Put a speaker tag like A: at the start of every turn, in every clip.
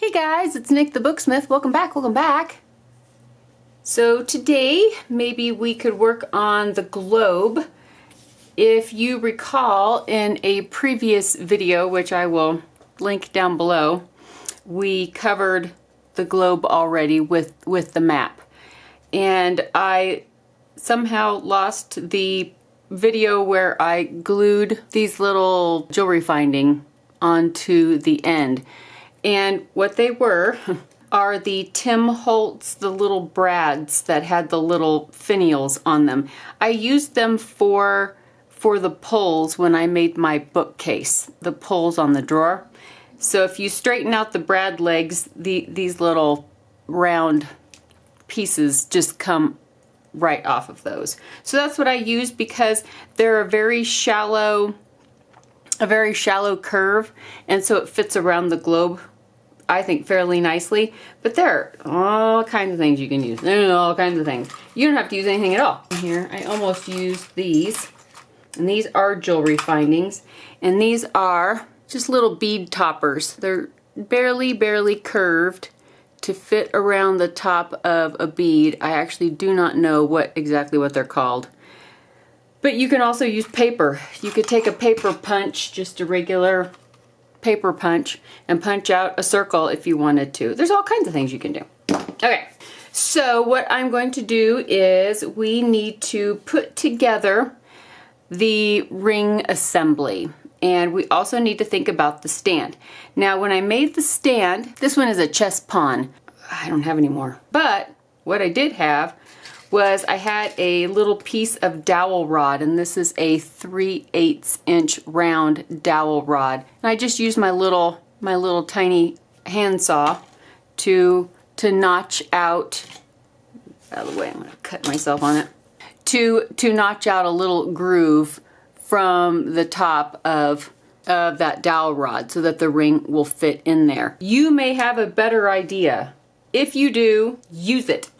A: Hey guys, it's Nick the Booksmith. Welcome back, welcome back. So today, maybe we could work on the globe. If you recall in a previous video, which I will link down below, we covered the globe already with the map. And I somehow lost the video where I glued these little jewelry finding onto the end. And what they were are the Tim Holtz, the little brads that had the little finials on them. I used them for the pulls when I made my bookcase, the pulls on the drawer. So if you straighten out the brad legs, these little round pieces just come right off of those. So that's what I use because they're a very shallow curve, and so it fits around the globe, I think, fairly nicely. But there are all kinds of things you can use. There's all kinds of things. You don't have to use anything at all. Here, I almost used these, and these are jewelry findings, and these are just little bead toppers. They're barely curved to fit around the top of a bead. I actually do not know exactly what they're called. But you can also use paper. You could take a paper punch, just a regular paper punch, and punch out a circle if you wanted to. There's all kinds of things you can do. Okay, so what I'm going to do is we need to put together the ring assembly. And we also need to think about the stand. Now, when I made the stand, this one is a chess pawn. I don't have any more. But what I did have was I had a little piece of dowel rod, and this is a 3/8 inch round dowel rod. And I just used my little tiny handsaw to notch out, out of the way, I'm gonna cut myself on it, to notch out a little groove from the top of that dowel rod so that the ring will fit in there. You may have a better idea. If you do, use it.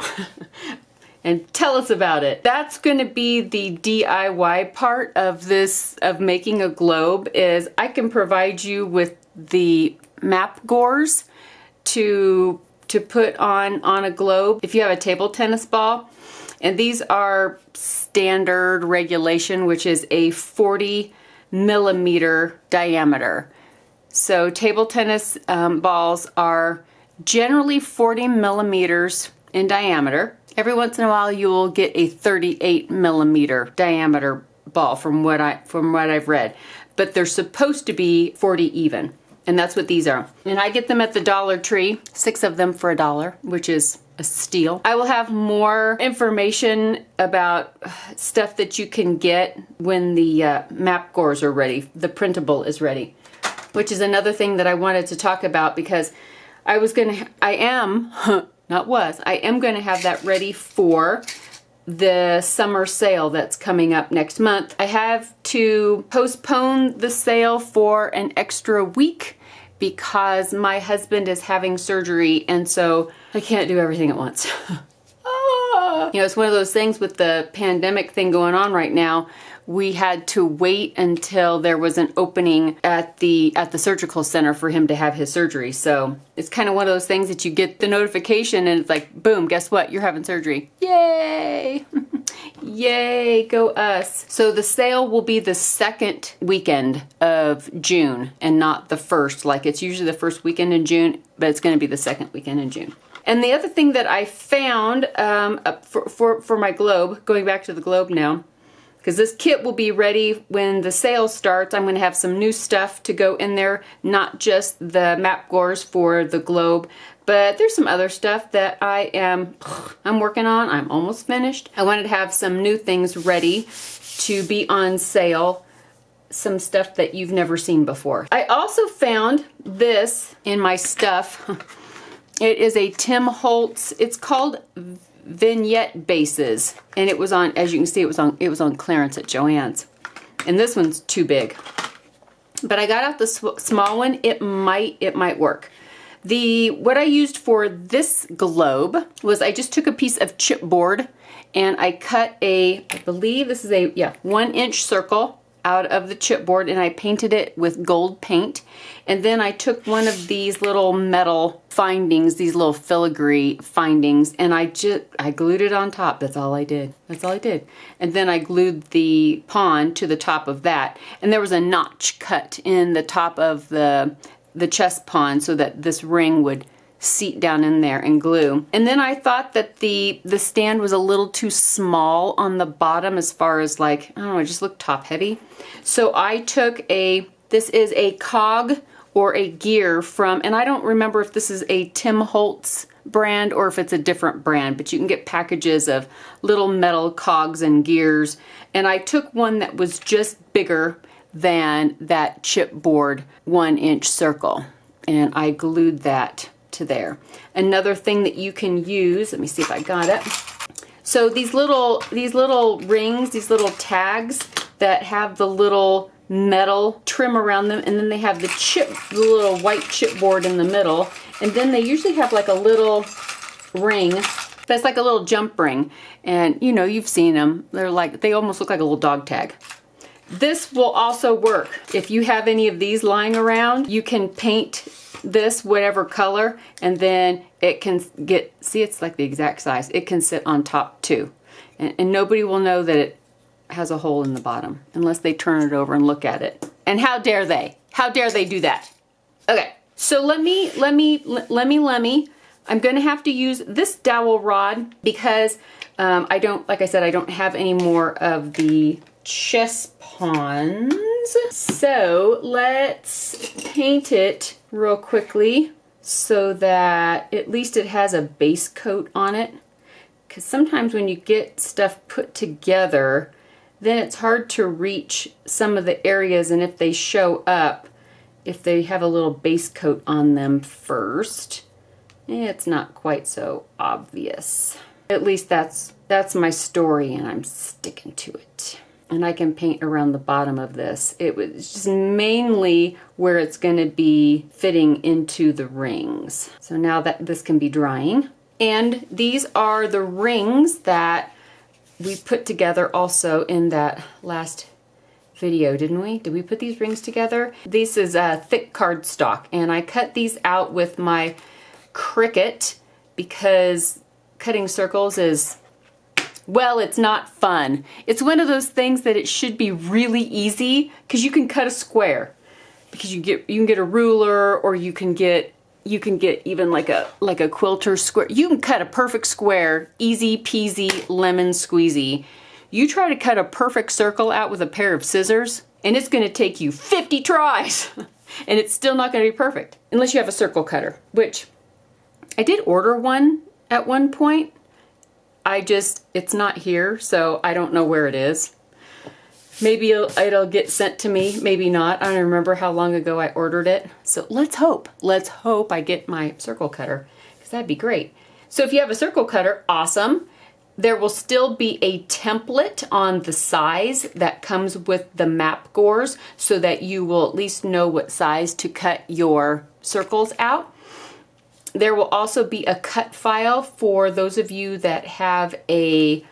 A: And tell us about it. That's going to be the DIY part of this, of making a globe, is I can provide you with the map gores to put on a globe if you have a table tennis ball. And these are standard regulation, which is a 40 millimeter diameter. So table tennis balls are generally 40 millimeters in diameter. Every once in a while you will get a 38 millimeter diameter ball from what I've read. But they're supposed to be 40 even. And that's what these are. And I get them at the Dollar Tree, 6 of them for $1, which is a steal. I will have more information about stuff that you can get when the map gores are ready, the printable is ready, which is another thing that I wanted to talk about because I am going to have that ready for the summer sale that's coming up next month. I have to postpone the sale for an extra week because my husband is having surgery, and so I can't do everything at once. You know, it's one of those things with the pandemic thing going on right now. We had to wait until there was an opening at the surgical center for him to have his surgery. So it's kind of one of those things that you get the notification and it's like, boom, guess what? You're having surgery. Yay! Yay, go us. So the sale will be the second weekend of June and not the first. Like, it's usually the first weekend in June, but it's going to be the second weekend in June. And the other thing that I found for my globe, going back to the globe now, because this kit will be ready when the sale starts. I'm going to have some new stuff to go in there, not just the map gores for the globe, but there's some other stuff that I'm working on. I'm almost finished. I wanted to have some new things ready to be on sale, some stuff that you've never seen before. I also found this in my stuff. It is a Tim Holtz. It's called Vignette Bases, and it was on, as you can see, it was on clearance at Joann's, and this one's too big, but I got out the small one. It might work. What I used for this globe was I just took a piece of chipboard and I cut I believe this is a 1-inch circle out of the chipboard and I painted it with gold paint. And then I took one of these little metal findings, these little filigree findings, and I glued it on top. That's all I did. That's all I did. And then I glued the pawn to the top of that. And there was a notch cut in the top of the chest pawn so that this ring would seat down in there and glue. And then I thought that the stand was a little too small on the bottom as far as like, I don't know, it just looked top heavy. So I took this is a cog or a gear from, and I don't remember if this is a Tim Holtz brand or if it's a different brand, but you can get packages of little metal cogs and gears. And I took one that was just bigger than that chipboard 1-inch circle. And I glued that to there. Another thing that you can use, let me see if I got it. So these little rings, these little tags that have the little metal trim around them, and then they have the little white chipboard in the middle, and then they usually have like a little ring that's like a little jump ring, and you know, you've seen them. They almost look like a little dog tag. This will also work. If you have any of these lying around, you can paint this whatever color, and then it can see, it's like the exact size. It can sit on top too. And nobody will know that it has a hole in the bottom unless they turn it over and look at it. And how dare they? How dare they do that? Okay, so let me. I'm gonna have to use this dowel rod because like I said, I don't have any more of the chest pawns. So let's paint it real quickly so that at least it has a base coat on it. Because sometimes when you get stuff put together, then it's hard to reach some of the areas, and if they show up, if they have a little base coat on them first, it's not quite so obvious. At least that's my story, and I'm sticking to it. And I can paint around the bottom of this. It was just mainly where it's going to be fitting into the rings. So now that this can be drying. And these are the rings that we put together also in that last video, didn't we? Did we put these rings together? This is a thick cardstock, and I cut these out with my Cricut because cutting circles is, well, it's not fun. It's one of those things that it should be really easy because you can cut a square, because you can get a ruler, or you can get even like a quilter square. You can cut a perfect square, easy peasy lemon squeezy. You try to cut a perfect circle out with a pair of scissors, and it's going to take you 50 tries, and it's still not going to be perfect unless you have a circle cutter, which I did order one at one point. It's not here, so I don't know where it is. Maybe it'll get sent to me, maybe not. I don't remember how long ago I ordered it. So let's hope I get my circle cutter, because that'd be great. So if you have a circle cutter, awesome. There will still be a template on the size that comes with the map gores, so that you will at least know what size to cut your circles out. There will also be a cut file for those of you that have a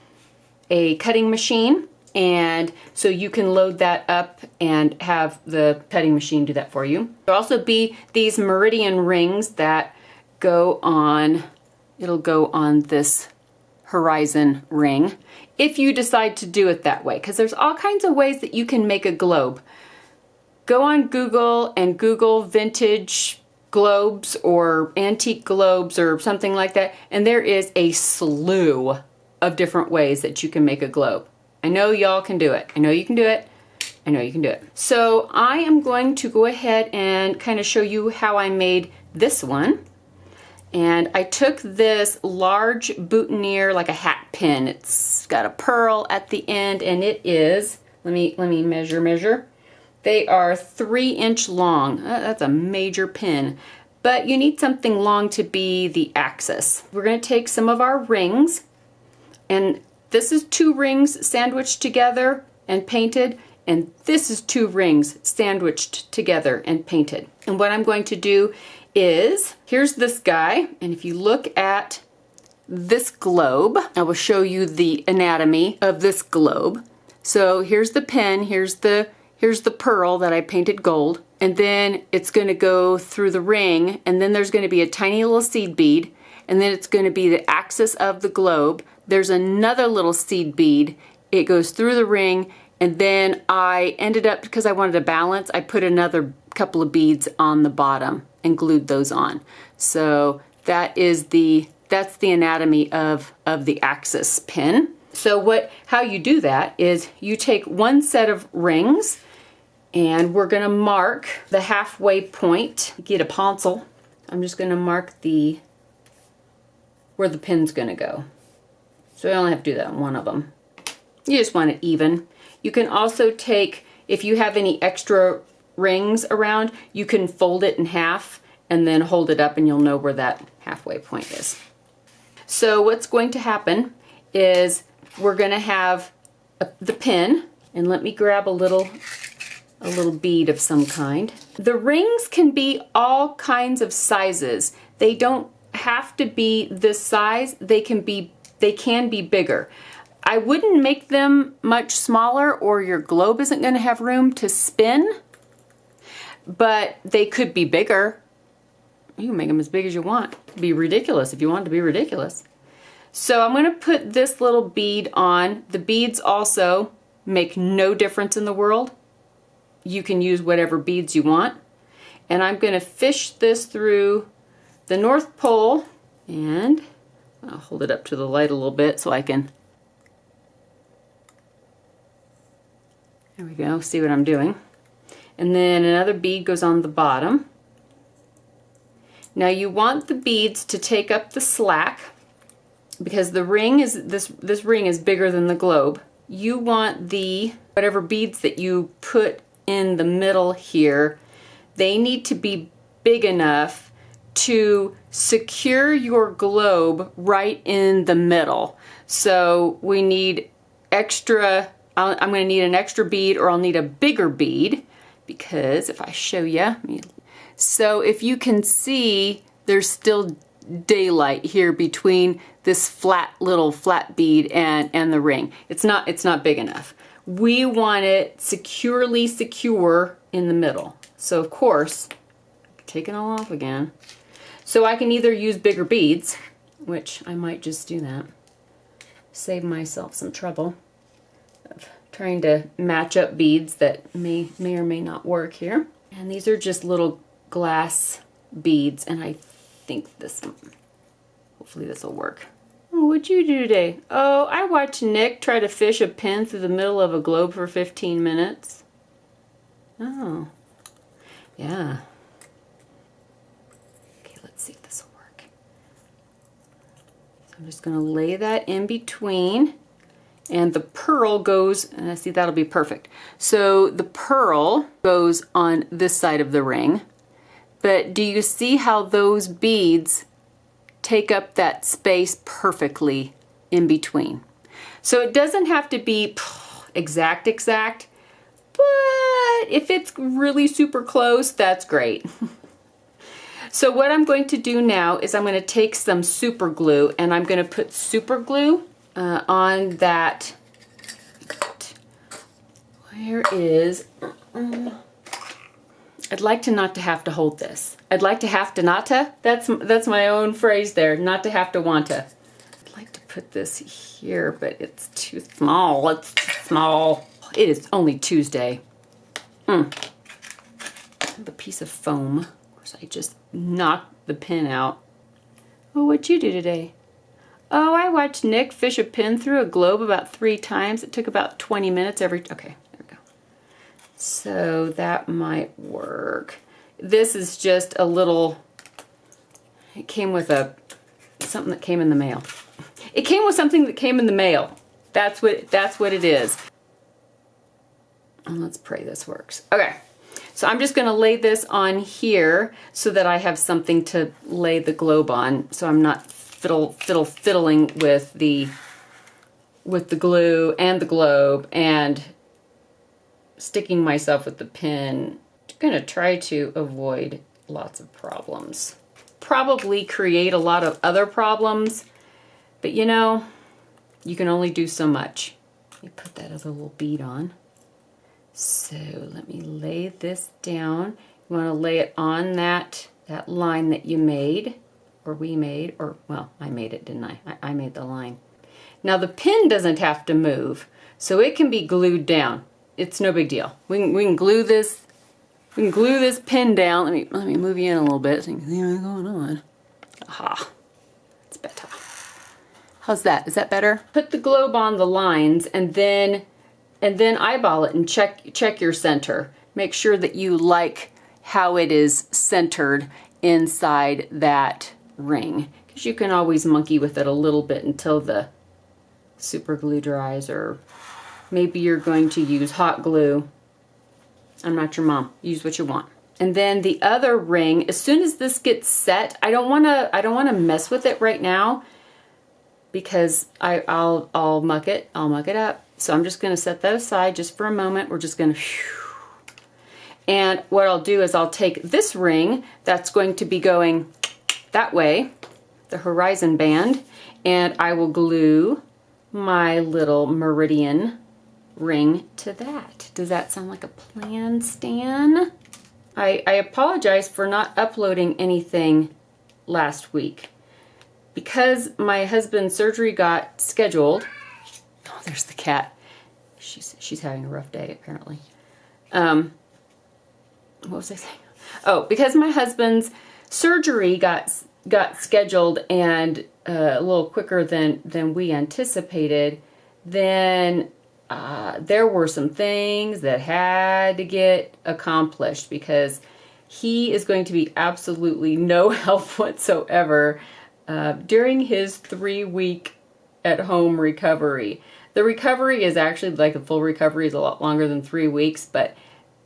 A: cutting machine, and so you can load that up and have the cutting machine do that for you. There'll also be these Meridian rings that go on, it'll go on this horizon ring if you decide to do it that way, because there's all kinds of ways that you can make a globe. Go on Google and Google vintage globes or antique globes or something like that, and there is a slew of different ways that you can make a globe. I know y'all can do it. I know you can do it. I know you can do it. So I am going to go ahead and kind of show you how I made this one. And I took this large boutonniere, like a hat pin. It's got a pearl at the end, and it is, let me measure. They are 3-inch long. That's a major pin. But you need something long to be the axis. We're going to take some of our rings, and this is 2 rings sandwiched together and painted, and this is 2 rings sandwiched together and painted. And what I'm going to do is, here's this guy, and if you look at this globe, I will show you the anatomy of this globe. So here's the pin, here's the Here's the pearl that I painted gold, and then it's going to go through the ring, and then there's going to be a tiny little seed bead, and then it's going to be the axis of the globe. There's another little seed bead. It goes through the ring, and then I ended up, because I wanted a balance, I put another couple of beads on the bottom and glued those on. So that's the anatomy of the axis pin. So how you do that is you take one set of rings, and we're going to mark the halfway point. Get a pencil. I'm just going to mark where the pin's going to go. So I only have to do that on one of them. You just want it even. You can also take, if you have any extra rings around, you can fold it in half and then hold it up, and you'll know where that halfway point is. So what's going to happen is we're going to have the pin, and let me grab a little bead of some kind. The rings can be all kinds of sizes. They don't have to be this size. They can be bigger. I wouldn't make them much smaller, or your globe isn't going to have room to spin, but they could be bigger. You can make them as big as you want. Be ridiculous if you want it to be ridiculous. So I'm going to put this little bead on. The beads also make no difference in the world. You can use whatever beads you want. And I'm going to fish this through the North Pole, and I'll hold it up to the light a little bit so I can, there we go, see what I'm doing. And then another bead goes on the bottom. Now you want the beads to take up the slack, because the ring is, this ring is bigger than the globe. You want whatever beads that you put in the middle here, they need to be big enough to secure your globe right in the middle. So we need extra, I'm going to need an extra bead, or I'll need a bigger bead, because if I show you, so if you can see, there's still daylight here between this little flat bead and the ring. It's not big enough. We want it securely secure in the middle. So of course, take it all off again. So I can either use bigger beads, which I might just do that. Save myself some trouble of trying to match up beads that may or may not work here. And these are just little glass beads, and I think hopefully this will work. Oh, what'd you do today? Oh, I watched Nick try to fish a pin through the middle of a globe for 15 minutes. Oh, yeah. Okay, let's see if this will work. So I'm just going to lay that in between, and the pearl goes, and I see that'll be perfect. So the pearl goes on this side of the ring, but do you see how those beads take up that space perfectly in between? So it doesn't have to be exact, but if it's really super close, that's great. So what I'm going to do now is I'm going to take some super glue, and I'm going to put super glue on that. Where is, I'd like to not to have to hold this. I'd like to have to not to. That's my own phrase there. Not to have to want to. I'd like to put this here, but it's too small. It's too small. It is only Tuesday. I have a piece of foam. Of course, I just knocked the pin out. Oh, what'd you do today? Oh, I watched Nick fish a pin through a globe about 3 times. It took about 20 minutes every. Okay, there we go. So that might work. This is just a little, it came with something that came in the mail. It came with something that came in the mail. That's what it is. And let's pray this works. Okay, so I'm just gonna lay this on here so that I have something to lay the globe on, so I'm not fiddling with the glue and the globe and sticking myself with the pin. I'm gonna try to avoid lots of problems. Probably create a lot of other problems, but you know, you can only do so much. Let me put that other little bead on. So let me lay this down. You want to lay it on that line that you made, or we made, or well, I made it, didn't I? I made the line. Now the pin doesn't have to move, so it can be glued down. It's no big deal. We can glue this. We can glue this pin down. Let me move you in a little bit so you can see what's going on. Aha, it's better. How's that? Is that better? Put the globe on the lines and then eyeball it and check your center. Make sure that you like how it is centered inside that ring, because you can always monkey with it a little bit until the super glue dries, or maybe you're going to use hot glue. I'm not your mom. Use what you want. And then the other ring, as soon as this gets set, I don't want to mess with it right now, because I'll muck it up. So I'm just going to set that aside just for a moment. We're just going to, and what I'll do is I'll take this ring that's going to be going that way, the horizon band, and I will glue my little Meridian ring to that. Does that sound like a plan, Stan? I apologize for not uploading anything last week. Because my husband's surgery got scheduled. Oh, there's the cat. She's having a rough day, apparently. What was I saying? Oh, because my husband's surgery got scheduled and a little quicker than we anticipated, then there were some things that had to get accomplished, because he is going to be absolutely no help whatsoever during his 3-week at-home recovery. The recovery is actually, like, the full recovery is a lot longer than 3 weeks, but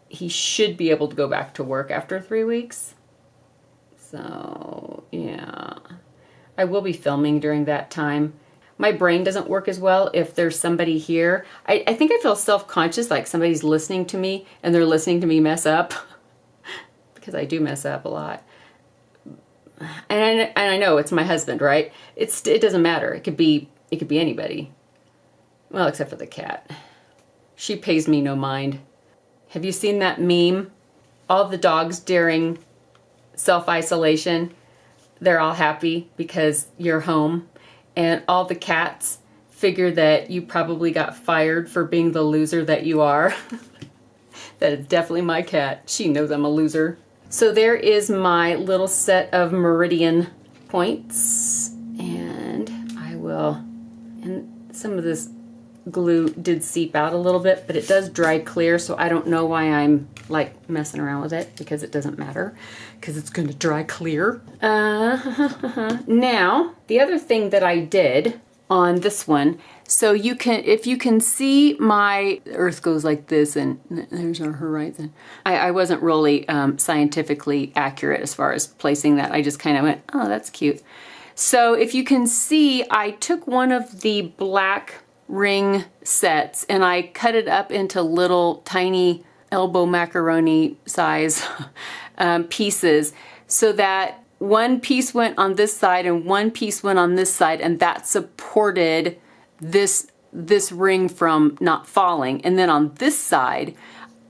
A: he should be able to go back to work after 3 weeks. So, yeah. I will be filming during that time. My brain doesn't work as well if there's somebody here. I think I feel self-conscious, like somebody's listening to me and they're listening to me mess up. Because I do mess up a lot. And I know it's my husband, right? It doesn't matter. It could be anybody. Well, except for the cat. She pays me no mind. Have you seen that meme? All the dogs during self-isolation, they're all happy because you're home. And all the cats figure that you probably got fired for being the loser that you are. That is definitely my cat. She knows I'm a loser. So there is my little set of Meridian points. And some of this glue did seep out a little bit, but it does dry clear, so I don't know why I'm like messing around with it, because it doesn't matter, because it's going to dry clear. Now, the other thing that I did on this one, so if you can see my Earth goes like this, and there's our horizon. I wasn't really scientifically accurate as far as placing that. I just kind of went, oh, that's cute. So if you can see, I took one of the black ring sets and I cut it up into little tiny elbow macaroni size pieces, so that one piece went on this side and one piece went on this side, and that supported this ring from not falling. And then on this side,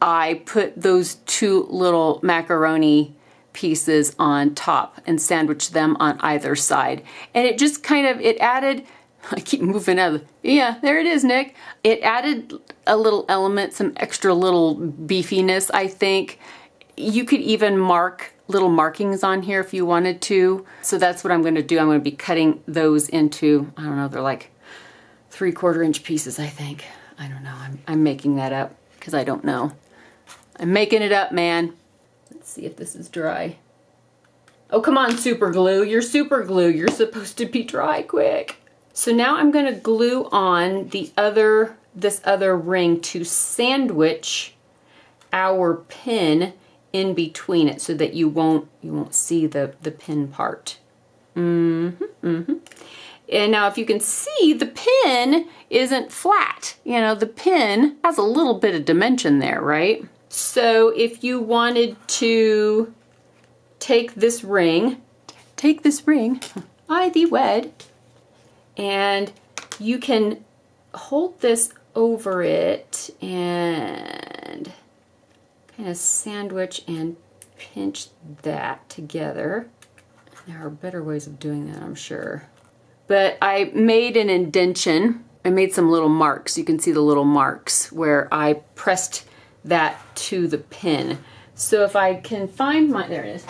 A: I put those 2 little macaroni pieces on top and sandwiched them on either side. And it just kind of, it added, I keep moving out. Yeah, there it is, Nick. It added a little element, some extra little beefiness, I think. You could even mark little markings on here if you wanted to. So that's what I'm going to do. I'm going to be cutting those into, I don't know, they're like 3/4 inch pieces, I think. I don't know. I'm making that up because I don't know. I'm making it up, man. Let's see if this is dry. Oh, come on, super glue. You're super glue. You're supposed to be dry quick. So now I'm going to glue on this other ring to sandwich our pin in between it, so that you won't see the pin part. And now if you can see, the pin isn't flat. You know, the pin has a little bit of dimension there, right? So if you wanted to take this ring, I thee wed, and you can hold this over it and and kind of sandwich and pinch that together. There are better ways of doing that, I'm sure. But I made an indentation. I made some little marks. You can see the little marks where I pressed that to the pin. So if I can find my, there it is.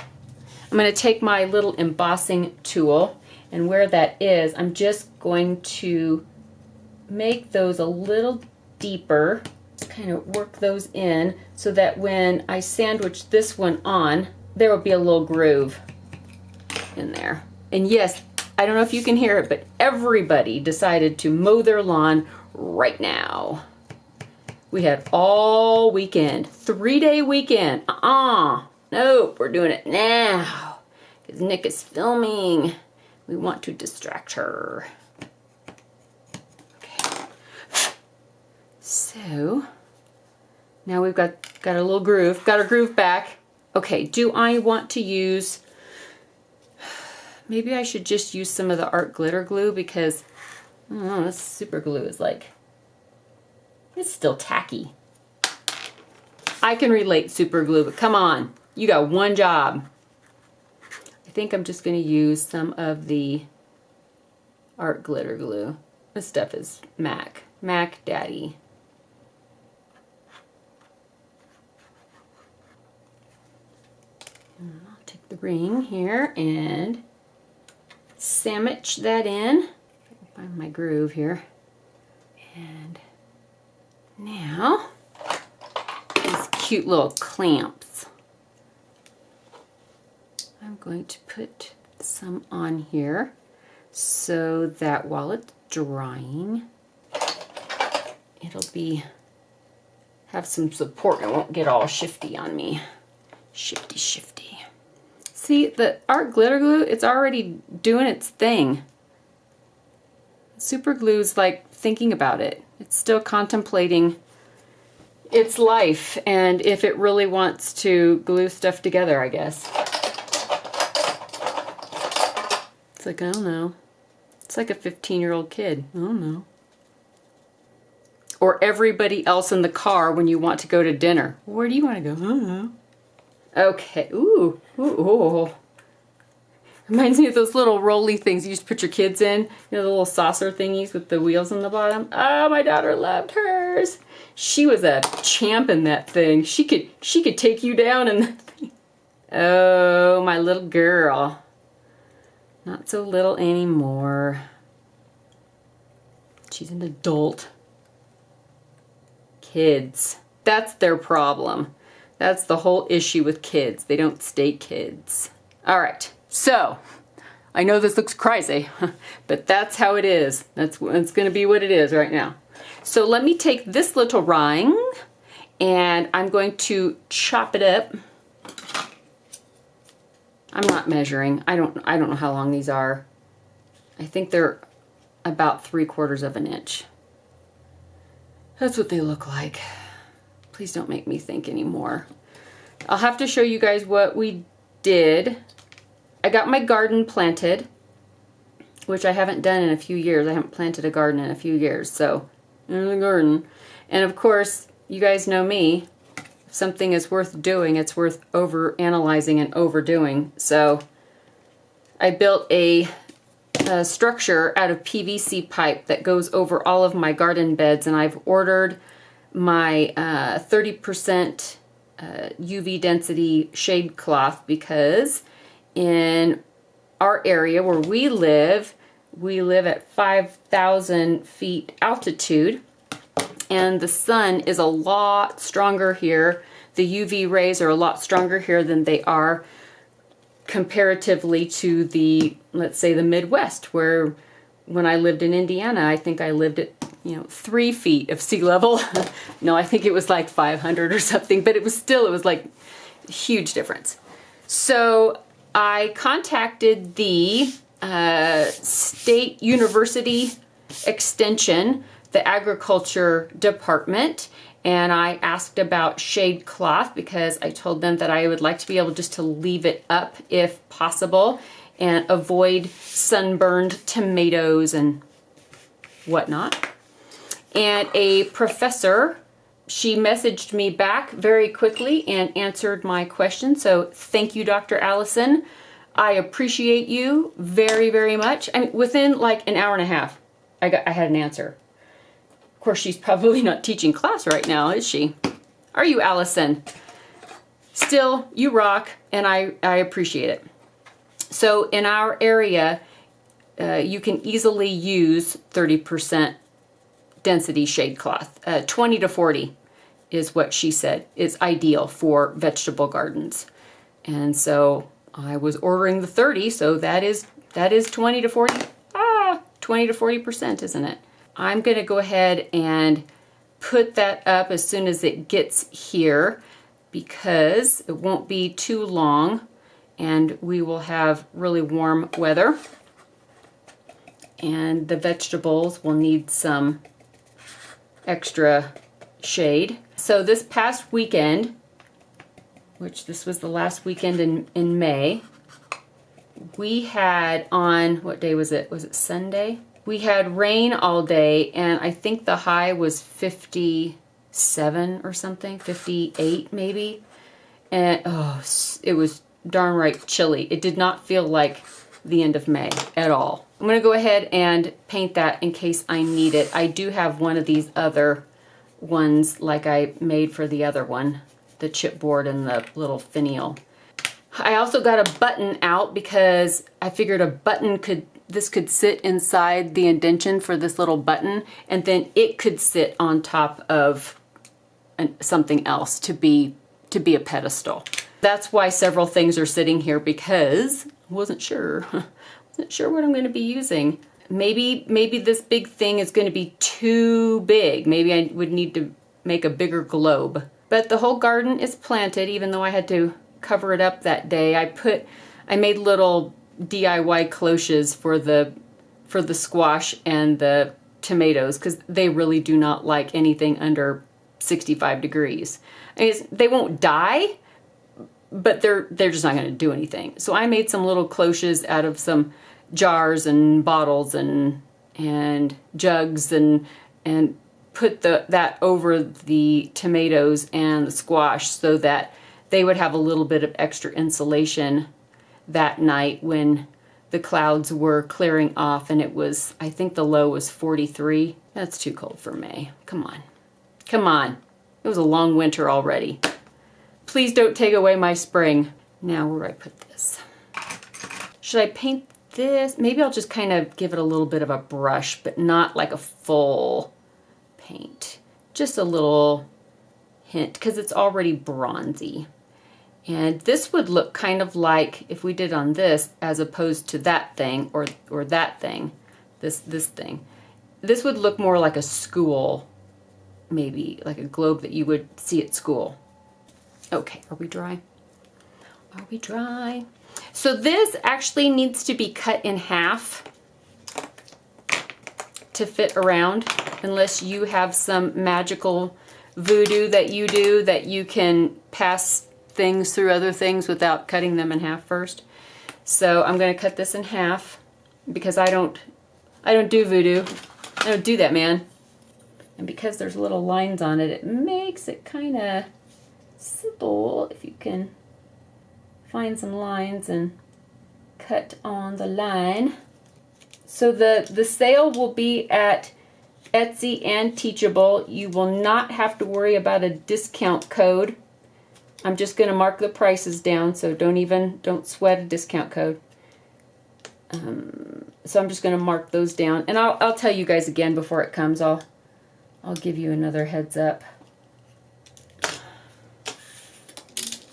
A: I'm going to take my little embossing tool, and where that is, I'm just going to make those a little deeper, kind of work those in so that when I sandwich this one on, there will be a little groove in there. And yes, I don't know if you can hear it, but everybody decided to mow their lawn right now. We had all weekend, 3-day weekend. Nope, we're doing it now because Nick is filming. We want to distract her. Okay. So now we've got a little groove, got our groove back. Okay, do I want to use, maybe I should just use some of the art glitter glue because, I don't know, this super glue is like, it's still tacky. I can relate super glue, but come on, you got one job. I think I'm just going to use some of the art glitter glue. This stuff is Mac Daddy. And I'll take the ring here and sandwich that in. Find my groove here. And now, these cute little clamps. I'm going to put some on here so that while it's drying, it'll have some support. It won't get all shifty on me. Shifty. See, the art glitter glue, it's already doing its thing. Super glue's like thinking about it. It's still contemplating its life and if it really wants to glue stuff together, I guess. It's like, I don't know. It's like a 15-year-old kid. I don't know. Or everybody else in the car when you want to go to dinner. Where do you want to go? I don't know. Okay. Ooh. Reminds me of those little rolly things you used to put your kids in. You know, the little saucer thingies with the wheels on the bottom. Oh, my daughter loved hers. She was a champ in that thing. She could take you down and oh, my little girl. Not so little anymore. She's an adult. Kids. That's their problem. That's the whole issue with kids. They don't stay kids. All right. So, I know this looks crazy, but that's how it is. It's going to be what it is right now. So let me take this little ring and I'm going to chop it up. I'm not measuring. I don't know how long these are. I think they're about 3/4 of an inch. That's what they look like. Please don't make me think anymore. I'll have to show you guys what we did. I got my garden planted, which I haven't done in a few years. I haven't planted a garden in a few years, so there's the garden. And of course, you guys know me. If something is worth doing, it's worth over-analyzing and overdoing. So I built a structure out of PVC pipe that goes over all of my garden beds, and I've ordered my 30% UV density shade cloth because in our area where we live at 5,000 feet altitude, and the sun is a lot stronger here. The UV rays are a lot stronger here than they are comparatively to the, let's say, the Midwest, where when I lived in Indiana, I think I lived at 3 feet of sea level. No, I think it was like 500 or something, but it was like a huge difference. So I contacted the State University Extension, the agriculture department, and I asked about shade cloth because I told them that I would like to be able just to leave it up if possible and avoid sunburned tomatoes and whatnot. And a professor she messaged me back very quickly and answered my question. So thank you, Dr. Allison. I appreciate you very, very much. I mean, within like an hour and a half, I had an answer. Of course, she's probably not teaching class right now, is she? Are you, Allison? Still, you rock, and I appreciate it. So in our area, you can easily use 30% density shade cloth. 20 to 40 is what she said is ideal for vegetable gardens. And so I was ordering the 30, so that is 20 to 40. 20 to 40%, isn't it? I'm going to go ahead and put that up as soon as it gets here, because it won't be too long and we will have really warm weather. And the vegetables will need some extra shade. So this past weekend, which this was the last weekend in May, we had on, what day was it? Was it Sunday? We had rain all day, and I think the high was 57 or something, 58 maybe. And it was darn right chilly. It did not feel like the end of May at all. I'm going to go ahead and paint that in case I need it. I do have one of these other ones like I made for the other one, the chipboard and the little finial. I also got a button out because I figured a button this could sit inside the indention for this little button, and then it could sit on top of something else to be a pedestal. That's why several things are sitting here, because I wasn't sure. Wasn't sure what I'm going to be using. Maybe this big thing is going to be too big. Maybe I would need to make a bigger globe. But the whole garden is planted, even though I had to cover it up that day. I made little DIY cloches for the squash and the tomatoes, because they really do not like anything under 65 degrees. I mean, they won't die, but they're just not going to do anything. So I made some little cloches out of some jars and bottles and jugs and put that over the tomatoes and the squash so that they would have a little bit of extra insulation that night when the clouds were clearing off, and it was, I think the low was 43. That's too cold for May. Come on. Come on. It was a long winter already. Please don't take away my spring. Now, where do I put this? Should I paint this? Maybe I'll just kind of give it a little bit of a brush, but not like a full paint. Just a little hint, because it's already bronzy. And this would look kind of like if we did on this, as opposed to that thing or that thing, this thing. This would look more like a school, maybe like a globe that you would see at school. Okay, are we dry? Are we dry? So this actually needs to be cut in half to fit around, unless you have some magical voodoo that you do that you can pass things through other things without cutting them in half first. So I'm going to cut this in half because I don't do voodoo. I don't do that, man. And because there's little lines on it, it makes it kind of simple if you can find some lines and cut on the line. So the sale will be at Etsy and Teachable. You will not have to worry about a discount code. I'm just going to mark the prices down, so don't sweat a discount code. So I'm just going to mark those down, and I'll tell you guys again before it comes. I'll give you another heads up.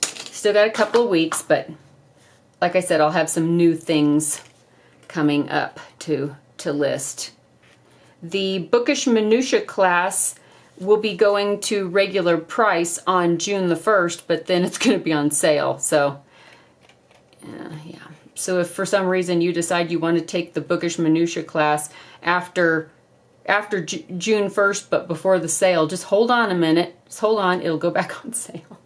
A: Still got a couple of weeks, but like I said, I'll have some new things coming up to list. The Bookish Minutia class will be going to regular price on June the 1st, but then it's going to be on sale. So, yeah. So if for some reason you decide you want to take the Bookish Minutia class after June 1st, but before the sale, just hold on a minute. Just hold on. It'll go back on sale.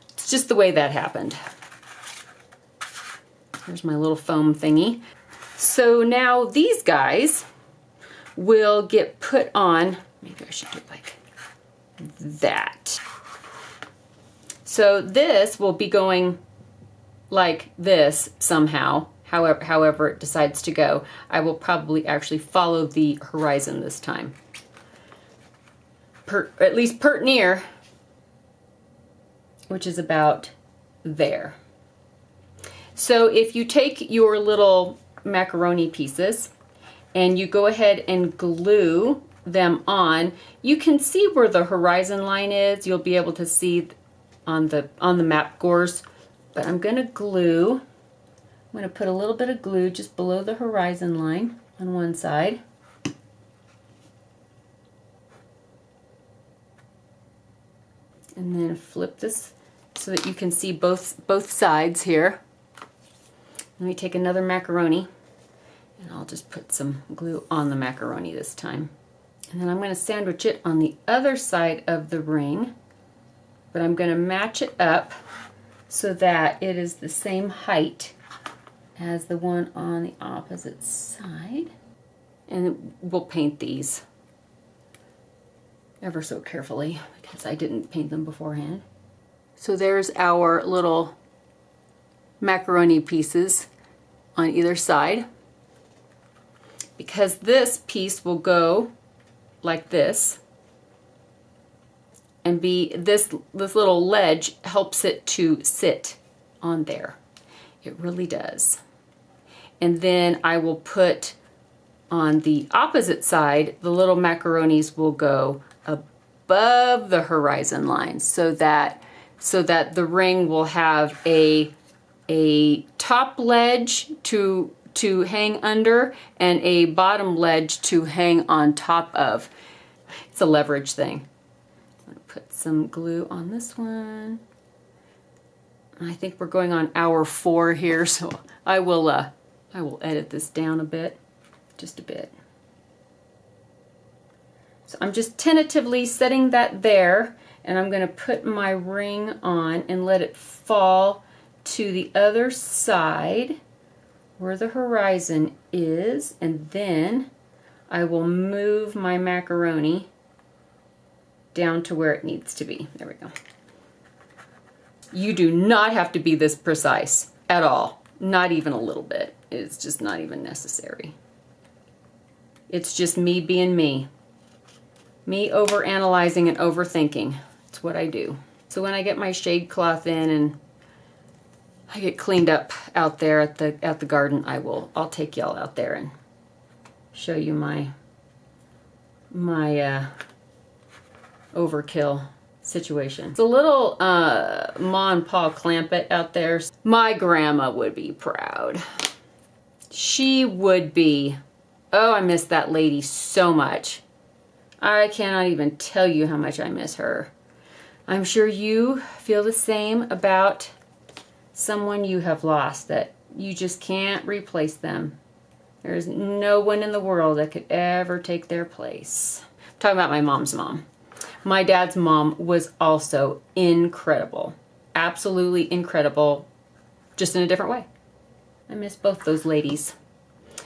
A: It's just the way that happened. Here's my little foam thingy. So now these guys will get put on. Maybe I should do like that. So this will be going like this somehow, however it decides to go. I will probably actually follow the horizon this time. At least pert near, which is about there. So if you take your little macaroni pieces and you go ahead and glue them on, you can see where the horizon line is. You'll be able to see on the map gores. But I'm going to put a little bit of glue just below the horizon line on one side. And then flip this so that you can see both sides here. Let me take another macaroni and I'll just put some glue on the macaroni this time. And then I'm going to sandwich it on the other side of the ring, but I'm going to match it up so that it is the same height as the one on the opposite side. And we'll paint these ever so carefully because I didn't paint them beforehand. So there's our little macaroni pieces on either side. Because this piece will go like this, and this little ledge helps it to sit on there. It really does. And then I will put on the opposite side, the little macaronis will go above the horizon line so that the ring will have a top ledge to hang under and a bottom ledge to hang on top of. It's a leverage thing. I'm going to put some glue on this one. I think we're going on hour 4 here, so I will edit this down a bit, just a bit. So I'm just tentatively setting that there, and I'm going to put my ring on and let it fall to the other side where the horizon is, and then I will move my macaroni down to where it needs to be. There we go. You do not have to be this precise at all. Not even a little bit. It's just not even necessary. It's just me being me. Me overanalyzing and overthinking. It's what I do. So when I get my shade cloth in and I get cleaned up out there at the garden, I'll take y'all out there and show you my overkill situation. It's a little Ma and Pa Clampett out there. My grandma would be proud. She would be. Oh, I miss that lady so much. I cannot even tell you how much I miss her. I'm sure you feel the same about someone you have lost, that you just can't replace them. There's no one in the world that could ever take their place. I'm talking about my mom's mom. My dad's mom was also incredible. Absolutely incredible, just in a different way. I miss both those ladies.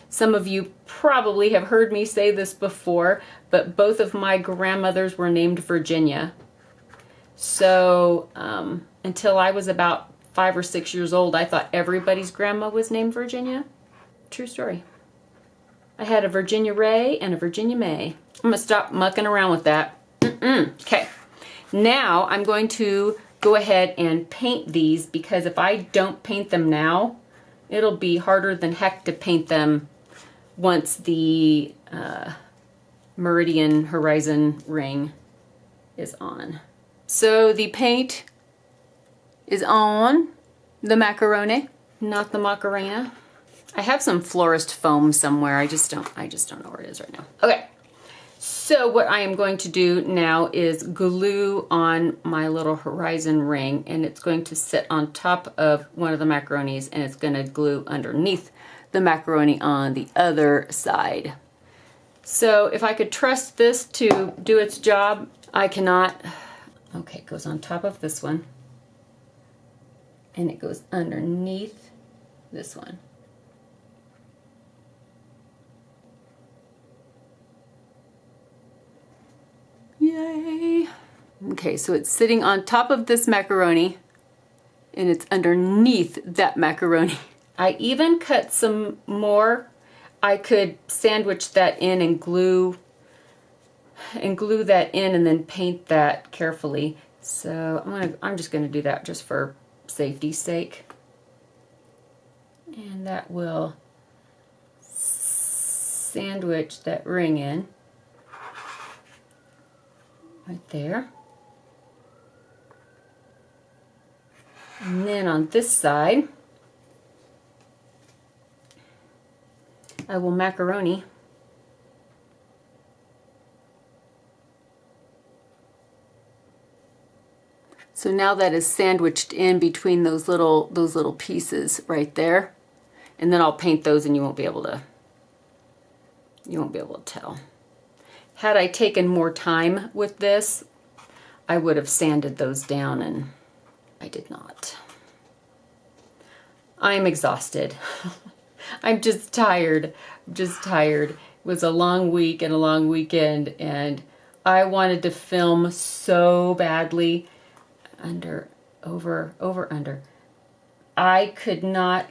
A: Some of you probably have heard me say this before, but both of my grandmothers were named Virginia. So until I was about 5 or 6 years old, I thought everybody's grandma was named Virginia. True story. I had a Virginia Ray and a Virginia May. I'm gonna stop mucking around with that. Okay, now I'm going to go ahead and paint these, because if I don't paint them now, it'll be harder than heck to paint them once the Meridian horizon ring is on. So the paint is on the macaroni, not the Macarena. I have some florist foam somewhere. I just don't know where it is right now. Okay. So what I am going to do now is glue on my little horizon ring, and it's going to sit on top of one of the macaronis, and it's going to glue underneath the macaroni on the other side. So if I could trust this to do its job, I cannot. Okay, it goes on top of this one, and it goes underneath this one. Yay! Okay, so it's sitting on top of this macaroni and it's underneath that macaroni. I even cut some more. I could sandwich that in and glue that in and then paint that carefully. So I'm just gonna do that just for safety's sake. And that will sandwich that ring in right there. And then on this side, I will macaroni so now that is sandwiched in between those little pieces right there, and then I'll paint those and you won't be able to tell. Had I taken more time with this, I would have sanded those down, and I did not. I'm exhausted. I'm just tired. It was a long week and a long weekend, and I wanted to film so badly. Under. I could not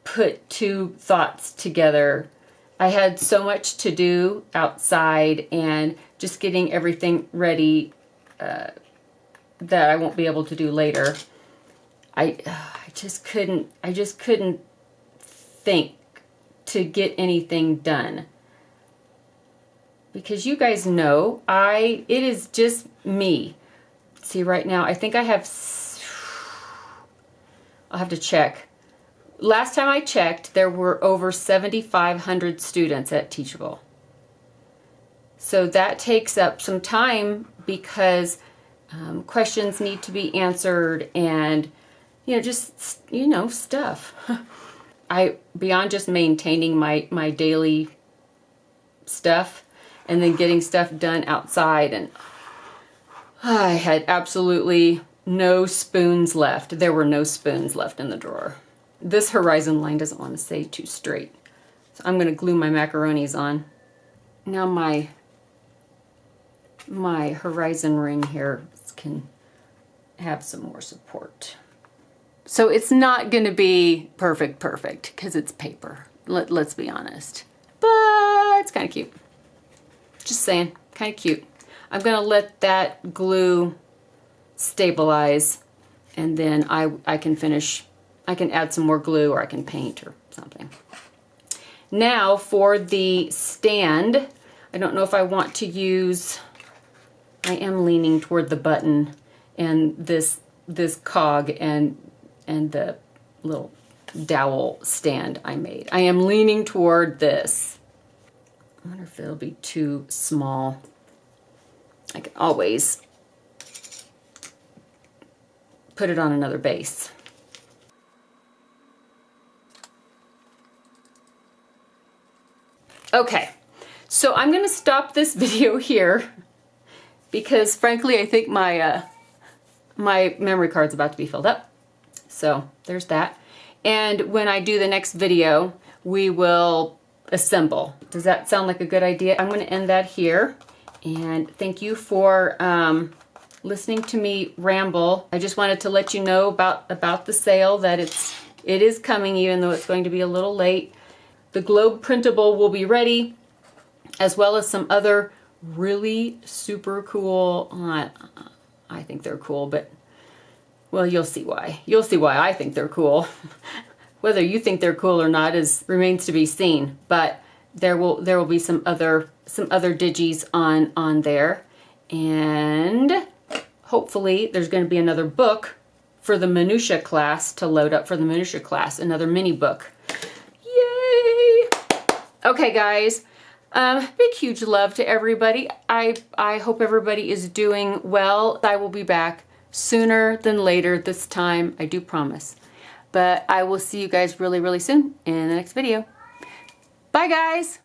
A: put two thoughts together. I had so much to do outside and just getting everything ready that I won't be able to do later. I just couldn't think to get anything done. Because you guys know, it is just me. See, right now, I think I have, I'll have to check. Last time I checked, there were over 7,500 students at Teachable. So that takes up some time because questions need to be answered and, just, stuff. Beyond just maintaining my daily stuff, and then getting stuff done outside, and I had absolutely no spoons left. There were no spoons left in the drawer. This horizon line doesn't want to stay too straight, so I'm going to glue my macaronis on. Now my horizon ring here can have some more support. So it's not going to be perfect because it's paper. Let's be honest, but it's kind of cute. Just saying, kind of cute. I'm gonna let that glue stabilize, and then I can finish. I can add some more glue, or I can paint or something. Now for the stand, I don't know if I want to use. I am leaning toward the button and this cog and the little dowel stand I made. I am leaning toward this. I wonder if it'll be too small. I can always put it on another base. Okay, so I'm gonna stop this video here because frankly I think my memory card's about to be filled up. So there's that. And when I do the next video, we will assemble. Does that sound like a good idea? I'm going to end that here, and thank you for listening to me ramble. I just wanted to let you know about the sale, that it is coming, even though it's going to be a little late. The globe printable will be ready, as well as some other really super cool, I think they're cool, but well, you'll see why. You'll see why I think they're cool. Whether you think they're cool or not remains to be seen, but there will be some other digis on there, and hopefully there's going to be another book for the minutia class to load up for the minutia class, another mini book. Yay! Okay, guys, big huge love to everybody. I hope everybody is doing well. I will be back sooner than later this time, I do promise. But I will see you guys really, really soon in the next video. Bye, guys!